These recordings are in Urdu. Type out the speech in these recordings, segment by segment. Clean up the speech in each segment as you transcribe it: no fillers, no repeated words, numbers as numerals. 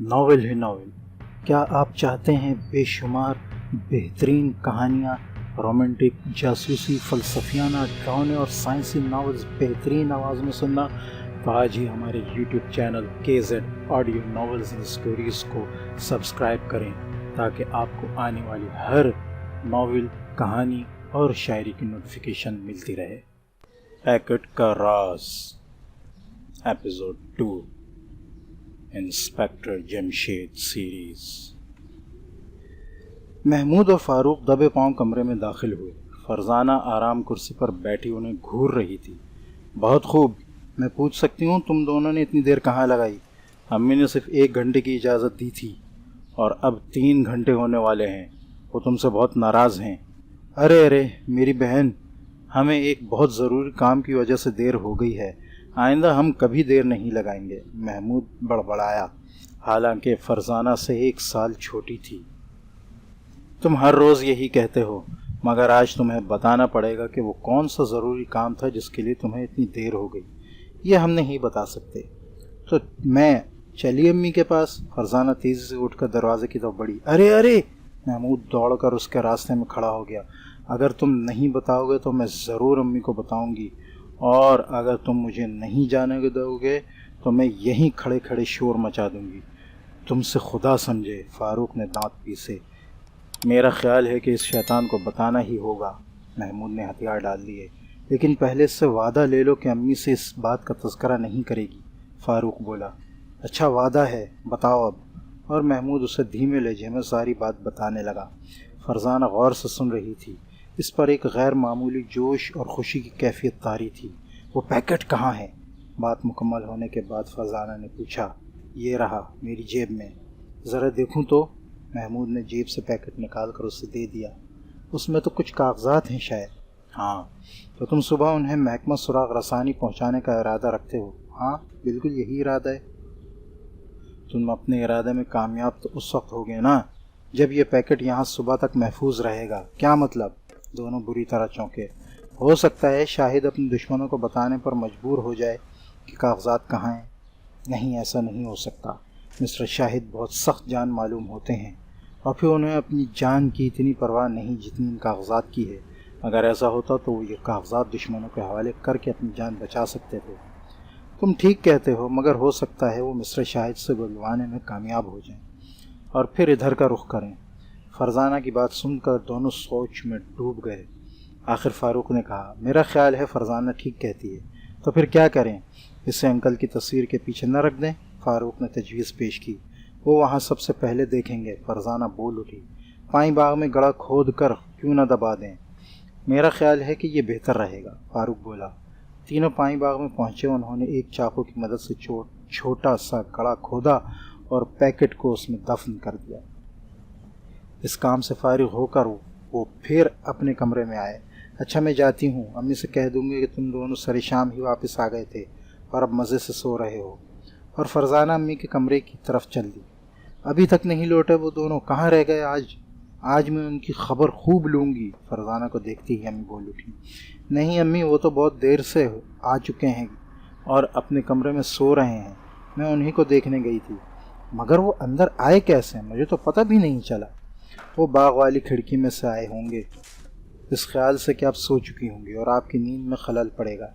ناول ہے ناول۔ کیا آپ چاہتے ہیں بے شمار بہترین کہانیاں، رومانٹک، جاسوسی، فلسفیانہ، ڈراؤنے اور سائنسی ناولز بہترین آواز میں سننا؟ تو آج ہی ہمارے YouTube channel KZ audio novels and stories کو سبسکرائب کریں تاکہ آپ کو آنے والی ہر ناول، کہانی اور شاعری کی نوٹیفیکیشن ملتی رہے۔ پیکٹ کا راز، episode 2، inspector Jamshed series. Mahmood اور فاروق دبے پاؤں کمرے میں داخل ہوئے۔ فرزانہ آرام کرسی پر بیٹھی انہیں گھور رہی تھی۔ بہت خوب، میں پوچھ سکتی ہوں تم دونوں نے اتنی دیر کہاں لگائی؟ امی نے صرف 1 گھنٹے کی اجازت دی تھی اور اب 3 گھنٹے ہونے والے ہیں۔ وہ تم سے بہت ناراض ہیں۔ ارے میری بہن، ہمیں ایک بہت ضروری کام کی وجہ سے دیر ہو گئی ہے، آئندہ ہم کبھی دیر نہیں لگائیں گے، محمود بڑبڑایا، حالانکہ فرزانہ سے 1 سال چھوٹی تھی۔ تم ہر روز یہی کہتے ہو، مگر آج تمہیں بتانا پڑے گا کہ وہ کون سا ضروری کام تھا جس کے لیے تمہیں اتنی دیر ہو گئی۔ یہ ہم نہیں بتا سکتے۔ تو میں چلی امی کے پاس۔ فرزانہ تیزی سے اٹھ کر دروازے کی طرف بڑھی۔ ارے محمود دوڑ کر اس کے راستے میں کھڑا ہو گیا۔ اگر تم نہیں بتاؤ گے تو میں ضرور امی کو بتاؤں گی، اور اگر تم مجھے نہیں جانے دو گے تو میں یہیں کھڑے کھڑے شور مچا دوں گی۔ تم سے خدا سمجھے، فاروق نے دانت پیسے۔ میرا خیال ہے کہ اس شیطان کو بتانا ہی ہوگا، محمود نے ہتھیار ڈال لیے، لیکن پہلے اس سے وعدہ لے لو کہ امی سے اس بات کا تذکرہ نہیں کرے گی، فاروق بولا۔ اچھا وعدہ ہے، بتاؤ اب۔ اور محمود اسے دھیمے لہجے میں ساری بات بتانے لگا۔ فرزانہ غور سے سن رہی تھی۔ اس پر ایک غیر معمولی جوش اور خوشی کی کیفیت طاری تھی۔ وہ پیکٹ کہاں ہے؟ بات مکمل ہونے کے بعد فرزانہ نے پوچھا۔ یہ رہا میری جیب میں، ذرا دیکھوں تو۔ محمود نے جیب سے پیکٹ نکال کر اسے دے دیا۔ اس میں تو کچھ کاغذات ہیں شاید۔ ہاں، تو تم صبح انہیں محکمہ سراغ رسانی پہنچانے کا ارادہ رکھتے ہو؟ ہاں بالکل یہی ارادہ ہے۔ تم اپنے ارادے میں کامیاب تو اس وقت ہوگے نا جب یہ پیکٹ یہاں صبح تک محفوظ رہے گا۔ کیا مطلب؟ دونوں بری طرح چونکے۔ ہو سکتا ہے شاہد اپنے دشمنوں کو بتانے پر مجبور ہو جائے کہ کاغذات کہاں ہیں۔ نہیں، ایسا نہیں ہو سکتا۔ مسٹر شاہد بہت سخت جان معلوم ہوتے ہیں، اور پھر انہیں اپنی جان کی اتنی پرواہ نہیں جتنی ان کاغذات کی ہے۔ اگر ایسا ہوتا تو وہ یہ کاغذات دشمنوں کے حوالے کر کے اپنی جان بچا سکتے تھے۔ تم ٹھیک کہتے ہو، مگر ہو سکتا ہے وہ مسٹر شاہد سے بلوانے میں کامیاب ہو جائیں اور پھر ادھر کا رخ کریں۔ فرزانہ کی بات سن کر دونوں سوچ میں ڈوب گئے۔ آخر فاروق نے کہا، میرا خیال ہے فرزانہ ٹھیک کہتی ہے، تو پھر کیا کریں؟ اسے انکل کی تصویر کے پیچھے نہ رکھ دیں؟ فاروق نے تجویز پیش کی۔ وہ وہاں سب سے پہلے دیکھیں گے، فرزانہ بول اٹھی۔ پائیں باغ میں گڑھا کھود کر کیوں نہ دبا دیں؟ میرا خیال ہے کہ یہ بہتر رہے گا، فاروق بولا۔ تینوں پائیں باغ میں پہنچے۔ انہوں نے ایک چاقو کی مدد سے چھوٹا سا گڑھا کھودا اور پیکٹ کو اس میں دفن کر دیا۔ اس کام سے فارغ ہو کر وہ پھر اپنے کمرے میں آئے۔ اچھا میں جاتی ہوں، امی سے کہہ دوں گی کہ تم دونوں سر شام ہی واپس آ گئے تھے اور اب مزے سے سو رہے ہو۔ اور فرزانہ امی کے کمرے کی طرف چل دی۔ ابھی تک نہیں لوٹے وہ دونوں، کہاں رہ گئے آج میں ان کی خبر خوب لوں گی، فرزانہ کو دیکھتی ہی امی بول اٹھی۔ نہیں امی، وہ تو بہت دیر سے آ چکے ہیں اور اپنے کمرے میں سو رہے ہیں، میں انہی کو دیکھنے گئی تھی۔ مگر وہ اندر آئے کیسے؟ مجھے تو پتہ بھی نہیں چلا۔ وہ باغ والی کھڑکی میں سے آئے ہوں گے، اس خیال سے کہ آپ سو چکی ہوں گی اور آپ کی نیند میں خلل پڑے گا۔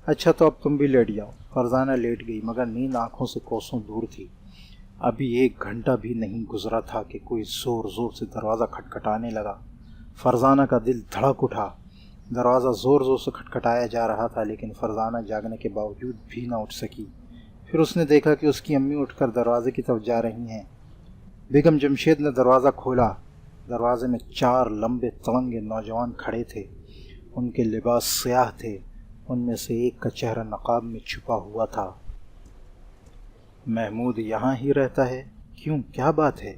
اچھا تو اب تم بھی لیٹ جاؤ۔ فرزانہ لیٹ گئی، مگر نیند آنکھوں سے کوسوں دور تھی۔ ابھی 1 گھنٹہ بھی نہیں گزرا تھا کہ کوئی زور زور سے دروازہ کھٹکھٹانے لگا۔ فرزانہ کا دل دھڑک اٹھا۔ دروازہ زور زور سے کھٹکھٹایا جا رہا تھا، لیکن فرزانہ جاگنے کے باوجود بھی نہ اٹھ سکی۔ پھر اس نے دیکھا کہ اس کی امی اٹھ کر دروازے کی طرف جا رہی ہیں۔ بیگم جمشید نے دروازہ کھولا۔ دروازے میں 4 لمبے تڑنگے نوجوان کھڑے تھے۔ ان کے لباس سیاہ تھے، ان میں سے ایک کا چہرہ نقاب میں چھپا ہوا تھا۔ محمود یہاں ہی رہتا ہے؟ کیوں، کیا بات ہے؟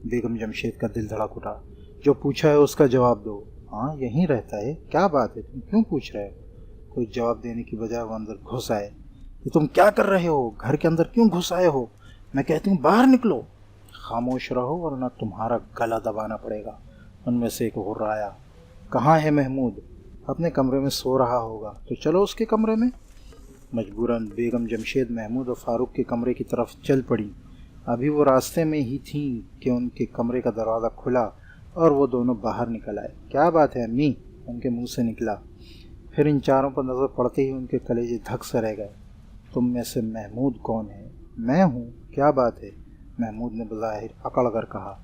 بیگم جمشید کا دل دھڑک اٹھا۔ جو پوچھا ہے اس کا جواب دو۔ ہاں یہیں رہتا ہے، کیا بات ہے، تم کیوں پوچھ رہے ہو؟ کوئی جواب دینے کی بجائے وہ اندر گھس آئے۔ یہ تم کیا کر رہے ہو؟ گھر کے اندر کیوں گھس آئے ہو؟ میں کہتی ہوں باہر نکلو۔ خاموش رہو ورنہ تمہارا گلا دبانا پڑے گا، ان میں سے ایک غرایا۔ کہاں ہے محمود؟ اپنے کمرے میں سو رہا ہوگا، تو چلو اس کے کمرے میں۔ مجبوراً بیگم جمشید محمود اور فاروق کے کمرے کی طرف چل پڑی۔ ابھی وہ راستے میں ہی تھیں کہ ان کے کمرے کا دروازہ کھلا اور وہ دونوں باہر نکل آئے۔ کیا بات ہے امی؟ ان کے منہ سے نکلا۔ پھر ان چاروں پر نظر پڑتے ہی ان کے کلیجے دھک سے رہ گئے۔ تم میں سے محمود کون ہے؟ میں ہوں۔ کیا بات ہے؟ محمود نے بظاہر اکڑ کر کہا۔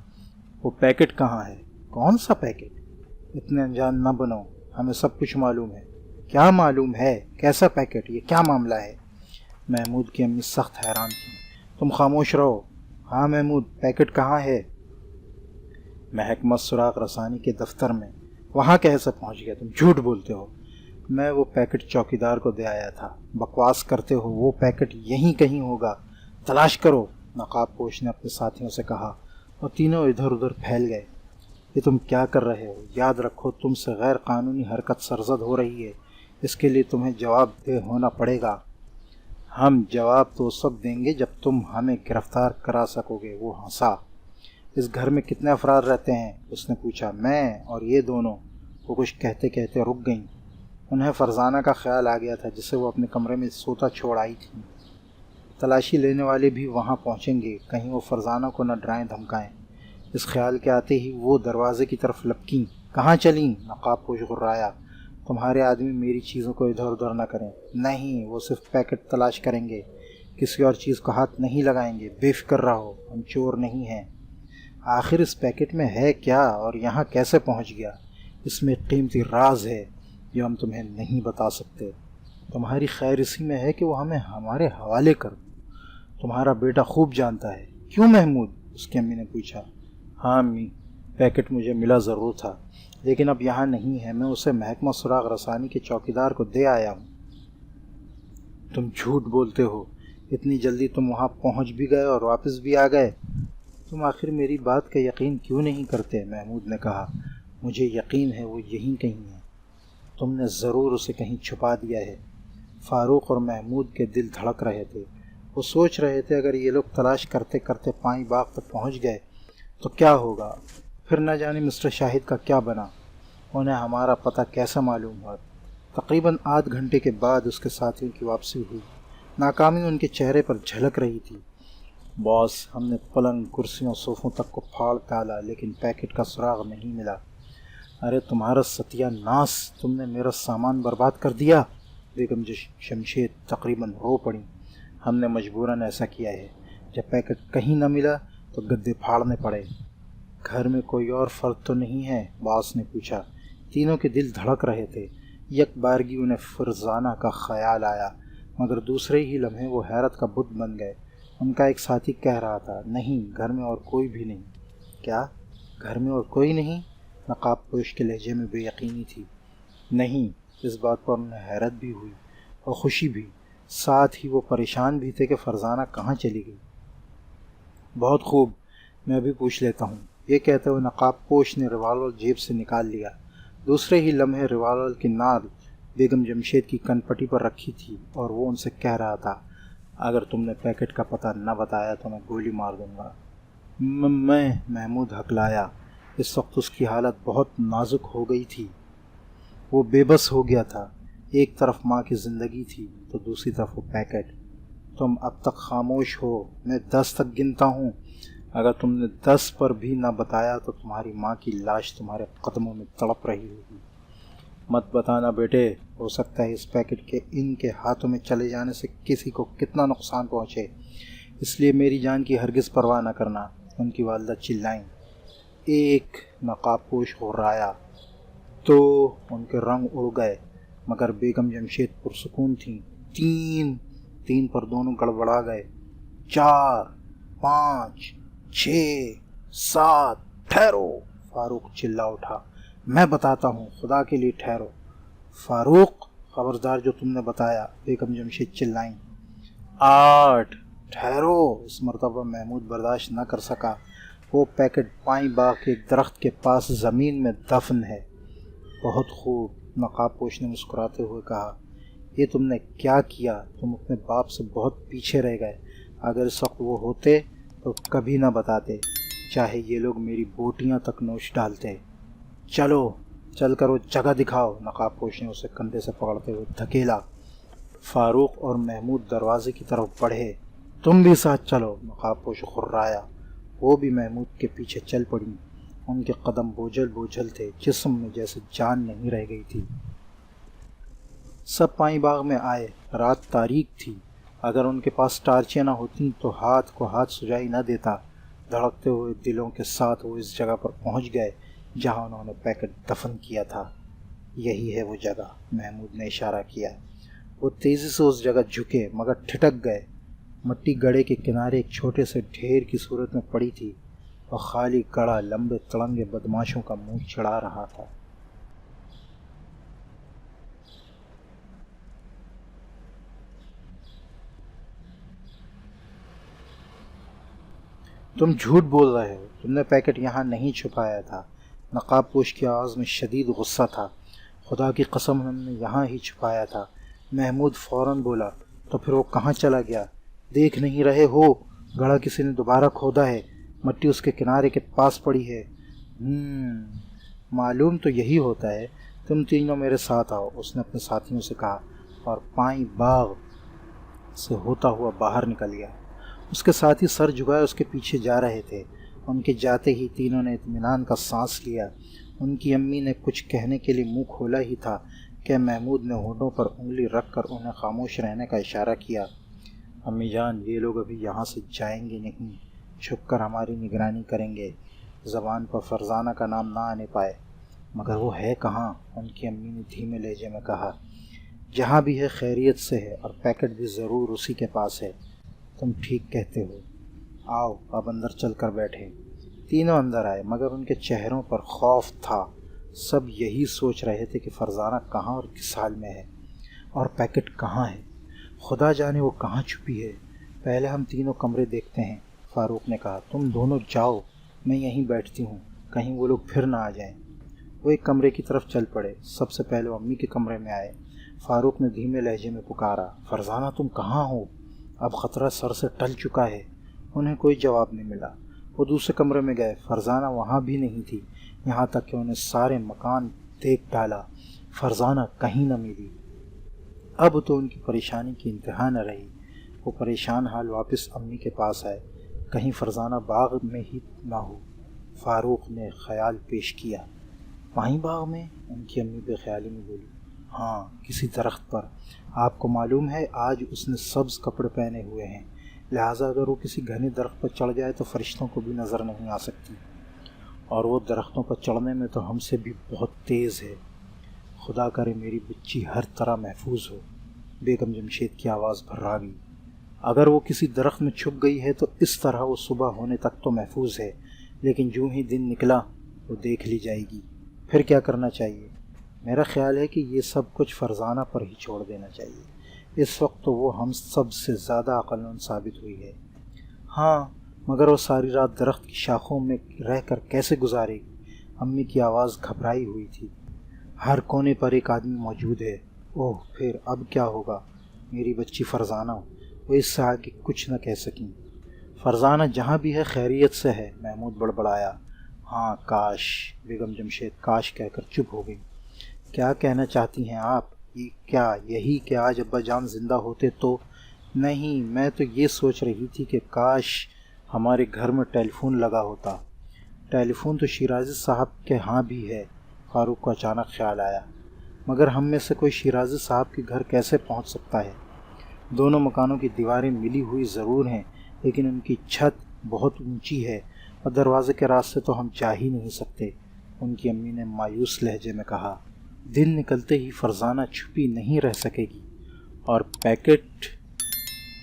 وہ پیکٹ کہاں ہے؟ کون سا پیکٹ؟ اتنے انجان نہ بنو، ہمیں سب کچھ معلوم ہے۔ کیا معلوم ہے؟ کیسا پیکٹ؟ یہ کیا معاملہ ہے؟ محمود کی امی سخت حیران تھیں۔ تم خاموش رہو۔ ہاں محمود، پیکٹ کہاں ہے؟ محکمہ سراغ رسانی کے دفتر میں۔ وہاں کیسے پہنچ گیا؟ تم جھوٹ بولتے ہو۔ میں وہ پیکٹ چوکیدار کو دے آیا تھا۔ بکواس کرتے ہو، وہ پیکٹ یہیں کہیں ہوگا، تلاش کرو، نقاب پوش نے اپنے ساتھیوں سے کہا، اور تینوں ادھر ادھر پھیل گئے۔ یہ تم کیا کر رہے ہو؟ یاد رکھو تم سے غیر قانونی حرکت سرزد ہو رہی ہے، اس کے لیے تمہیں جواب دہ ہونا پڑے گا۔ ہم جواب تو اس وقت دیں گے جب تم ہمیں گرفتار کرا سکو گے۔ وہ ہنسا۔ اس گھر میں کتنے افراد رہتے ہیں؟ اس نے پوچھا۔ میں اور یہ دونوں۔ وہ کچھ کہتے کہتے رک گئیں۔ انہیں فرزانہ کا خیال آ گیا تھا جسے وہ اپنے کمرے میں سوتا چھوڑ آئی تھی۔ تلاشی لینے والے بھی وہاں پہنچیں گے، کہیں وہ فرزانہ کو نہ ڈرائیں دھمکائیں۔ اس خیال کے آتے ہی وہ دروازے کی طرف لپکیں۔ کہاں چلیں؟ نقاب پوش غرایا۔ تمہارے آدمی میری چیزوں کو ادھر ادھر نہ کریں۔ نہیں، وہ صرف پیکٹ تلاش کریں گے، کسی اور چیز کو ہاتھ نہیں لگائیں گے۔ بے فکر رہو، ہم چور نہیں ہیں۔ آخر اس پیکٹ میں ہے کیا اور یہاں کیسے پہنچ گیا؟ اس میں قیمتی راز ہے جو ہم تمہیں نہیں بتا سکتے۔ تمہاری خیر اسی میں ہے کہ وہ ہمیں ہمارے حوالے کر دو۔ تمہارا بیٹا خوب جانتا ہے۔ کیوں محمود؟ اس کی امی نے پوچھا۔ ہاں امی، پیکٹ مجھے ملا ضرور تھا، لیکن اب یہاں نہیں ہے۔ میں اسے محکمہ سراغ رسانی کے چوکیدار کو دے آیا ہوں۔ تم جھوٹ بولتے ہو۔ اتنی جلدی تم وہاں پہنچ بھی گئے اور واپس بھی آ گئے۔ تم آخر میری بات کا یقین کیوں نہیں کرتے؟ محمود نے کہا۔ مجھے یقین ہے وہ یہیں کہیں ہے۔ تم نے ضرور اسے کہیں چھپا دیا ہے۔ فاروق اور محمود کے دل دھڑک رہے تھے۔ وہ سوچ رہے تھے اگر یہ لوگ تلاش کرتے کرتے پائیں باغ تک پہنچ گئے تو کیا ہوگا؟ پھر نہ جانے مسٹر شاہد کا کیا بنا؟ انہیں ہمارا پتہ کیسا معلوم ہوا؟ تقریباً آدھ گھنٹے کے بعد اس کے ساتھیوں کی واپسی ہوئی۔ ناکامی ان کے چہرے پر جھلک رہی تھی۔ باس، ہم نے پلنگ، کرسیوں، صوفوں تک کو پھاڑ ڈالا لیکن پیکٹ کا سراغ نہیں ملا۔ ارے تمہارا ستیہ ناس، تم نے میرا سامان برباد کر دیا۔ بیگم جمشید تقریباً رو پڑی۔ ہم نے مجبوراً ایسا کیا ہے۔ جب پیکٹ کہیں نہ ملا تو گدے پھاڑنے پڑے۔ گھر میں کوئی اور فرد تو نہیں ہے؟ باس نے پوچھا۔ تینوں کے دل دھڑک رہے تھے۔ یک بارگی انہیں فرزانہ کا خیال آیا، مگر دوسرے ہی لمحے وہ حیرت کا بت بن گئے۔ ان کا ایک ساتھی کہہ رہا تھا، نہیں، گھر میں اور کوئی بھی نہیں۔ کیا؟ گھر میں اور کوئی نہیں؟ نقاب پوش کے لہجے میں بے یقینی تھی۔ نہیں۔ اس بات پر انہیں حیرت بھی ہوئی اور خوشی بھی، ساتھ ہی وہ پریشان بھی تھے کہ فرزانہ کہاں چلی گئی۔ بہت خوب، میں بھی پوچھ لیتا ہوں۔ یہ کہتے ہوئے نقاب پوش نے ریوالور جیب سے نکال لیا۔ دوسرے ہی لمحے ریوالور کی نال بیگم جمشید کی کن پٹی پر رکھی تھی اور وہ ان سے کہہ رہا تھا، اگر تم نے پیکٹ کا پتہ نہ بتایا تو میں گولی مار دوں گا۔ میں محمود ہکلایا۔ اس وقت اس کی حالت بہت نازک ہو گئی تھی۔ وہ بے بس ہو گیا تھا۔ ایک طرف ماں کی زندگی تھی تو دوسری طرف وہ پیکٹ۔ تم اب تک خاموش ہو، میں 10 تک گنتا ہوں۔ اگر تم نے 10 پر بھی نہ بتایا تو تمہاری ماں کی لاش تمہارے قدموں میں تڑپ رہی ہوگی۔ مت بتانا بیٹے، ہو سکتا ہے اس پیکٹ کے ان کے ہاتھوں میں چلے جانے سے کسی کو کتنا نقصان پہنچے، اس لیے میری جان کی ہرگز پرواہ نہ کرنا۔ ان کی والدہ چلائیں۔ ایک، نقاب پوش غرایا۔ تو ان کے رنگ اڑ گئے، مگر بیگم جمشید پرسکون تھیں۔ تین پر دونوں گڑبڑا گئے۔ 4، 5، 6، 7، ٹھہرو! فاروق چلا اٹھا۔ میں بتاتا ہوں، خدا کے لیے ٹھہرو۔ فاروق، خبردار جو تم نے بتایا، بیگم جمشید چلائیں۔ 8، ٹھہرو! اس مرتبہ محمود برداشت نہ کر سکا۔ وہ پیکٹ پائیں باغ کے ایک درخت کے پاس زمین میں دفن ہے۔ بہت خوب، نقاب پوش نے مسکراتے ہوئے کہا۔ یہ تم نے کیا کیا؟ تم اپنے باپ سے بہت پیچھے رہ گئے۔ اگر اس وقت وہ ہوتے تو کبھی نہ بتاتے، چاہے یہ لوگ میری بوٹیاں تک نوچ ڈالتے۔ چل کر وہ جگہ دکھاؤ، نقاب پوش نے اسے کندھے سے پکڑتے ہوئے دھکیلا۔ فاروق اور محمود دروازے کی طرف بڑھے۔ تم بھی ساتھ چلو، نقاب پوش خرایا۔ وہ بھی محمود کے پیچھے چل پڑی۔ ان کے قدم بوجھل بوجھل تھے، جسم میں جیسے جان نہیں رہ گئی تھی۔ سب پائیں باغ میں آئے۔ رات تاریک تھی، اگر ان کے پاس ٹارچیں نہ ہوتیں تو ہاتھ کو ہاتھ سجائی نہ دیتا۔ دھڑکتے ہوئے دلوں کے ساتھ وہ اس جگہ پر پہنچ گئے جہاں انہوں نے پیکٹ دفن کیا تھا۔ یہی ہے وہ جگہ، محمود نے اشارہ کیا۔ وہ تیزی سے اس جگہ جھکے مگر ٹھٹک گئے۔ مٹی گڑھے کے کنارے ایک چھوٹے سے ڈھیر کی صورت میں پڑی تھی اور خالی گڑھا لمبے تڑنگے بدماشوں کا منہ چڑھا رہا تھا۔ تم جھوٹ بول رہے ہو، تم نے پیکٹ یہاں نہیں چھپایا تھا۔ نقاب پوش کی آواز میں شدید غصہ تھا۔ خدا کی قسم ہم نے یہاں ہی چھپایا تھا۔ محمود فوراً بولا۔ تو پھر وہ کہاں چلا گیا؟ دیکھ نہیں رہے ہو؟ گڑھا کسی نے دوبارہ کھودا ہے، مٹی اس کے کنارے کے پاس پڑی ہے۔ معلوم تو یہی ہوتا ہے۔ تم تینوں میرے ساتھ آؤ، اس نے اپنے ساتھیوں سے کہا اور پائیں باغ سے ہوتا ہوا باہر نکل گیا۔ اس کے ساتھی سر جھکائے اس کے پیچھے جا رہے تھے۔ ان کے جاتے ہی تینوں نے اطمینان کا سانس لیا۔ ان کی امی نے کچھ کہنے کے لیے منہ کھولا ہی تھا کہ محمود نے ہونٹوں پر انگلی رکھ کر انہیں خاموش رہنے کا اشارہ کیا۔ امی جان، یہ لوگ ابھی یہاں سے جائیں گے نہیں، چھپ کر ہماری نگرانی کریں گے، زبان پر فرزانہ کا نام نہ آنے پائے۔ مگر وہ ہے کہاں؟ ان کی امی نے دھیمے لہجے میں کہا۔ جہاں بھی ہے خیریت سے ہے، اور پیکٹ بھی ضرور اسی کے پاس ہے۔ تم ٹھیک کہتے ہو، آؤ اب اندر چل کر بیٹھے۔ تینوں اندر آئے مگر ان کے چہروں پر خوف تھا۔ سب یہی سوچ رہے تھے کہ فرزانہ کہاں اور کس حال میں ہے، اور پیکٹ کہاں ہے۔ خدا جانے وہ کہاں چھپی ہے۔ پہلے ہم تینوں کمرے دیکھتے ہیں، فاروق نے کہا۔ تم دونوں جاؤ، میں یہیں بیٹھتی ہوں، کہیں وہ لوگ پھر نہ آ جائیں۔ وہ ایک کمرے کی طرف چل پڑے۔ سب سے پہلے وہ امی کے کمرے میں آئے۔ فاروق نے دھیمے لہجے میں پکارا، فرزانہ تم کہاں ہو؟ اب خطرہ سر سے ٹل چکا ہے۔ انہیں کوئی جواب نہیں ملا۔ وہ دوسرے کمرے میں گئے۔ فرزانہ وہاں بھی نہیں تھی، یہاں تک کہ انہیں سارے مکان دیکھ ڈالا، فرزانہ کہیں نہ ملی۔ اب تو ان کی پریشانی کی انتہا نہ رہی۔ وہ پریشان حال واپس امی کے پاس آئے، کہیں فرزانہ باغ میں ہی نہ ہو۔ فاروق نے خیال پیش کیا۔ پائیں باغ میں؟ ان کی امی بے خیالی میں بولی۔ ہاں، کسی درخت پر۔ آپ کو معلوم ہے آج اس نے سبز کپڑے پہنے ہوئے ہیں، لہٰذا اگر وہ کسی گھنے درخت پر چڑھ جائے تو فرشتوں کو بھی نظر نہیں آ سکتی، اور وہ درختوں پر چڑھنے میں تو ہم سے بھی بہت تیز ہے۔ خدا کرے میری بچی ہر طرح محفوظ ہو۔ بیگم جمشید کی آواز بھرا گئی۔ اگر وہ کسی درخت میں چھپ گئی ہے تو اس طرح وہ صبح ہونے تک تو محفوظ ہے، لیکن جو ہی دن نکلا وہ دیکھ لی جائے گی۔ پھر کیا کرنا چاہیے؟ میرا خیال ہے کہ یہ سب کچھ فرزانہ پر ہی چھوڑ دینا چاہیے۔ اس وقت تو وہ ہم سب سے زیادہ عقل مند ثابت ہوئی ہے۔ ہاں، مگر وہ ساری رات درخت کی شاخوں میں رہ کر کیسے گزارے گی؟ امی کی آواز گھبرائی ہوئی تھی۔ ہر کونے پر ایک آدمی موجود ہے۔ اوہ، پھر اب کیا ہوگا؟ میری بچی فرزانہ، وہ اس سے آگے کچھ نہ کہہ سکیں۔ فرزانہ جہاں بھی ہے خیریت سے ہے، محمود بڑبڑایا۔ ہاں کاش، بیگم جمشید کاش کہہ کر چپ ہو گئی۔ کیا کہنا چاہتی ہیں آپ؟ یہ کیا یہی کہ آج ابا جان زندہ ہوتے تو؟ نہیں، میں تو یہ سوچ رہی تھی کہ کاش ہمارے گھر میں ٹیلی فون لگا ہوتا۔ ٹیلی فون تو شیرازی صاحب کے ہاں بھی ہے، فاروق کو اچانک خیال آیا۔ مگر ہم میں سے کوئی شیرازی صاحب کے گھر کیسے پہنچ سکتا ہے؟ دونوں مکانوں کی دیواریں ملی ہوئی ضرور ہیں، لیکن ان کی چھت بہت اونچی ہے اور دروازے کے راستے تو ہم جا ہی نہیں سکتے، ان کی امی نے مایوس لہجے میں کہا۔ دن نکلتے ہی فرزانہ چھپی نہیں رہ سکے گی، اور پیکٹ،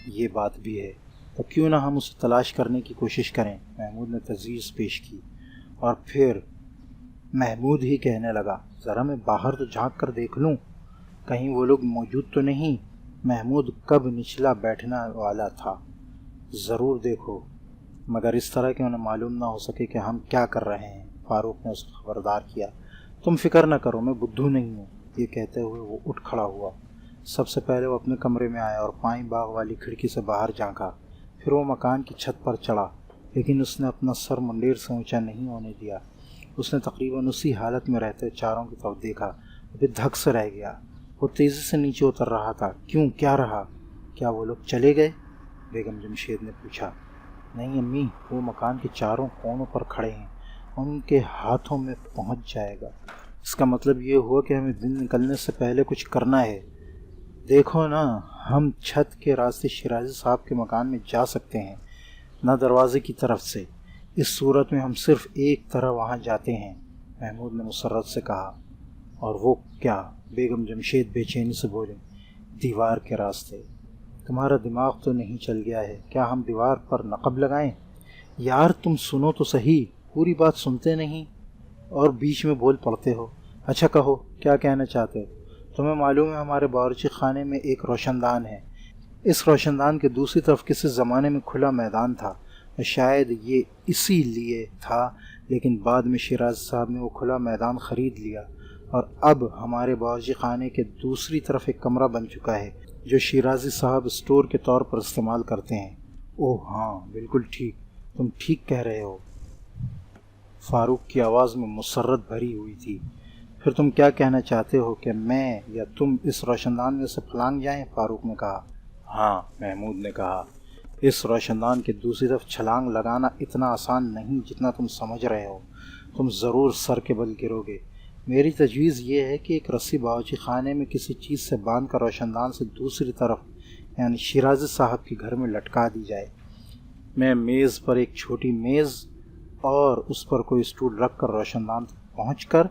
یہ بات بھی ہے، تو کیوں نہ ہم اسے تلاش کرنے کی کوشش کریں؟ محمود نے تجویز پیش کی۔ اور پھر محمود ہی کہنے لگا، ذرا میں باہر تو جھانک کر دیکھ لوں، کہیں وہ لوگ موجود تو نہیں۔ محمود کب نچلا بیٹھنے والا تھا۔ ضرور دیکھو، مگر اس طرح کہ انہیں معلوم نہ ہو سکے کہ ہم کیا کر رہے ہیں، فاروق نے اسے خبردار کیا۔ تم فکر نہ کرو، میں بدھو نہیں ہوں۔ یہ کہتے ہوئے وہ اٹھ کھڑا ہوا۔ سب سے پہلے وہ اپنے کمرے میں آیا اور پائیں باغ والی کھڑکی سے باہر جھانکا۔ پھر وہ مکان کی چھت پر چڑھا، لیکن اس نے اپنا سر منڈیر سے اونچا نہیں ہونے دیا۔ اس نے تقریباً اسی حالت میں رہتے چاروں کی طرف دیکھا، پھر دھک سے رہ گیا۔ وہ تیزی سے نیچے اتر رہا تھا۔ کیوں؟ کیا رہا؟ کیا وہ لوگ چلے گئے؟ بیگم جمشید نے پوچھا۔ نہیں امی، وہ مکان کے چاروں کونوں پر کھڑے ہیں، ان کے ہاتھوں میں پہنچ جائے گا۔ اس کا مطلب یہ ہوا کہ ہمیں دن نکلنے سے پہلے کچھ کرنا ہے۔ دیکھو نا، ہم چھت کے راستے شیرازی صاحب کے مکان میں جا سکتے ہیں، نہ دروازے کی طرف سے۔ اس صورت میں ہم صرف ایک طرح وہاں جاتے ہیں، محمود نے مسرت سے کہا۔ اور وہ کیا؟ بیگم جمشید بے چینی سے بولے۔ دیوار کے راستے۔ تمہارا دماغ تو نہیں چل گیا ہے کیا ہم دیوار پر نقب لگائیں؟ یار تم سنو تو صحیح، پوری بات سنتے نہیں اور بیچ میں بول پڑتے ہو۔ اچھا کہو، کیا کہنا چاہتے ہو؟ تمہیں معلوم ہے ہمارے باورچی خانے میں ایک روشن دان ہے۔ اس روشن دان کے دوسری طرف کسی زمانے میں کھلا میدان تھا، اور شاید یہ اسی لیے تھا، لیکن بعد میں شیراز صاحب نے وہ کھلا میدان خرید لیا، اور اب ہمارے باورچی خانے کے دوسری طرف ایک کمرہ بن چکا ہے جو شیرازی صاحب اسٹور کے طور پر استعمال کرتے ہیں۔ اوہ ہاں، بالکل ٹھیک، تم ٹھیک کہہ رہے ہو۔ فاروق کی آواز میں مسرت بھری ہوئی تھی۔ پھر تم کیا کہنا چاہتے ہو کہ میں یا تم اس روشن دان میں سے پھلانگ جائیں؟ فاروق نے کہا۔ ہاں، محمود نے کہا، اس روشن دان کے دوسری طرف چھلانگ لگانا اتنا آسان نہیں جتنا تم سمجھ رہے ہو۔ تم ضرور سر کے بل گرو گے۔ میری تجویز یہ ہے کہ ایک رسی باورچی خانے میں کسی چیز سے باندھ کر روشن دان سے دوسری طرف یعنی شیرازی صاحب کے گھر میں لٹکا دی جائے۔ میں میز پر ایک چھوٹی میز اور اس پر کوئی اسٹول رکھ کر روشن دان تک پہنچ کر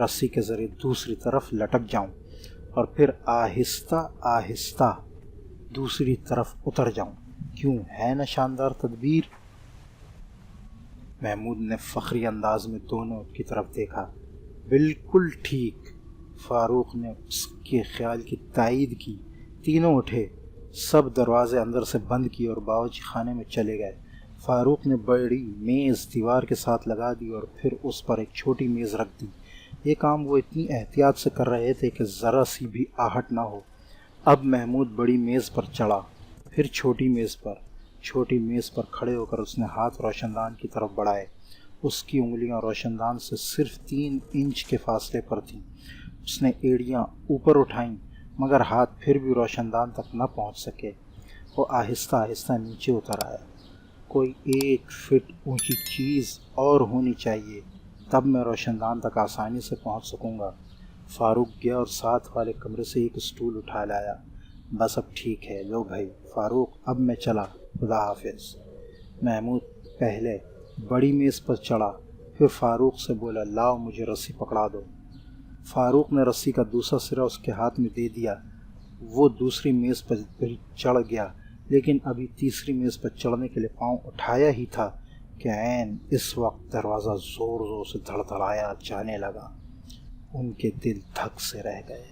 رسی کے ذریعے دوسری طرف لٹک جاؤں، اور پھر آہستہ آہستہ دوسری طرف اتر جاؤں۔ کیوں ہے نا شاندار تدبیر؟ محمود نے فخری انداز میں دونوں کی طرف دیکھا۔ بالکل ٹھیک، فاروق نے اس کے خیال کی تائید کی۔ تینوں اٹھے، سب دروازے اندر سے بند کیے اور باورچی خانے میں چلے گئے۔ فاروق نے بڑی میز دیوار کے ساتھ لگا دی اور پھر اس پر ایک چھوٹی میز رکھ دی۔ یہ کام وہ اتنی احتیاط سے کر رہے تھے کہ ذرا سی بھی آہٹ نہ ہو۔ اب محمود بڑی میز پر چڑھا، پھر چھوٹی میز پر۔ چھوٹی میز پر کھڑے ہو کر اس نے ہاتھ روشن دان کی طرف بڑھائے۔ اس کی انگلیاں روشن دان سے صرف 3 انچ کے فاصلے پر تھیں۔ اس نے ایڑیاں اوپر اٹھائیں، مگر ہاتھ پھر بھی روشن دان تک نہ پہنچ سکے۔ وہ آہستہ آہستہ نیچے اتر آیا۔ کوئی 1 فٹ اونچی چیز اور ہونی چاہیے، تب میں روشن دان تک آسانی سے پہنچ سکوں گا۔ فاروق گیا اور ساتھ والے کمرے سے ایک اسٹول اٹھا لایا۔ بس اب ٹھیک ہے، لو بھائی۔ فاروق، اب میں چلا، خدا حافظ۔ محمود پہلے بڑی میز پر چڑھا، پھر فاروق سے بولا، لاؤ مجھے رسی پکڑا دو۔ فاروق نے رسی کا دوسرا سرا اس کے ہاتھ میں دے دیا۔ وہ دوسری میز پر چڑھ گیا، لیکن ابھی تیسری میز پر چڑھنے کے لیے پاؤں اٹھایا ہی تھا کہ عین اس وقت دروازہ زور زور سے دھڑدھڑایا جانے لگا۔ ان کے دل دھک سے رہ گئے۔